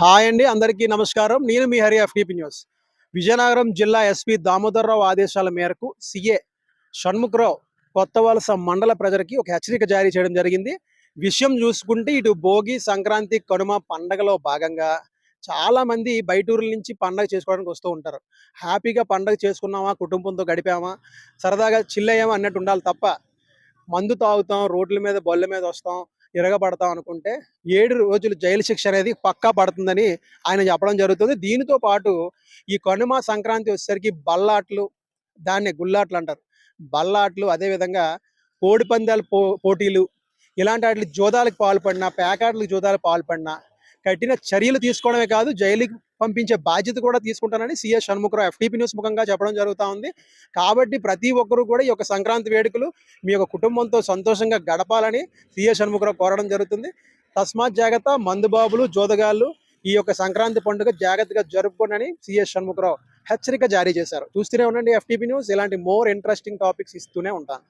Hi అండి, అందరికీ నమస్కారం. నేను మీ హరి ఎఫ్టీపీ న్యూస్. విజయనగరం జిల్లా ఎస్పీ దామోదర్రావు ఆదేశాల మేరకు సీఏ షణ్ముఖరావు కొత్త వలస మండల ప్రజలకి ఒక హెచ్చరిక జారీ చేయడం జరిగింది. విషయం చూసుకుంటే ఇటు భోగి, సంక్రాంతి, కనుమ పండగలో భాగంగా చాలా మంది బయటూరుల నుంచి పండగ చేసుకోవడానికి వస్తూ ఉంటారు. హ్యాపీగా పండగ చేసుకున్నామా, కుటుంబంతో గడిపామా, సరదాగా చిల్ అయ్యామా అన్నట్టు ఉండాలి తప్ప మందు తాగుతాం, రోడ్ల మీద బళ్ళ మీద వస్తాం, తిరగబడతాం అనుకుంటే 7 రోజులు జైలు శిక్ష అనేది పక్కా పడుతుందని ఆయన చెప్పడం జరుగుతుంది. దీనితో పాటు ఈ కనుమ, సంక్రాంతి వచ్చేసరికి బల్లాట్లు, దాన్నే గుల్లాట్లు అంటారు. బల్లాట్లు, అదేవిధంగా కోడిపందాల పోటీలు, ఇలాంటి వాటికి జూదాలకు పాల్పడినా, పేకాట్లకు జూదాలకు పాల్పడినా కఠిన చర్యలు తీసుకోవడమే కాదు, జైలుకి పంపించే బాధ్యత కూడా తీసుకుంటానని సీఎస్ షణ్ముఖరావు ఎఫ్టీపీ న్యూస్ ముఖంగా చెప్పడం జరుగుతూ ఉంది. కాబట్టి ప్రతి ఒక్కరూ కూడా ఈ యొక్క సంక్రాంతి వేడుకలు మీ యొక్క కుటుంబంతో సంతోషంగా గడపాలని సీఎస్ షణ్ముఖరావు కోరడం జరుగుతుంది. తస్మాత్ జాగ్రత్త, మందుబాబులు, జోదగాళ్ళు ఈ యొక్క సంక్రాంతి పండుగ జాగ్రత్తగా జరుపుకోనని సీఎస్ షణ్ముఖరావు హెచ్చరిక జారీ చేశారు. చూస్తూనే ఉండండి ఎఫ్టీపీ న్యూస్. ఇలాంటి మోర్ ఇంట్రెస్టింగ్ టాపిక్స్ ఇస్తూనే ఉంటాను.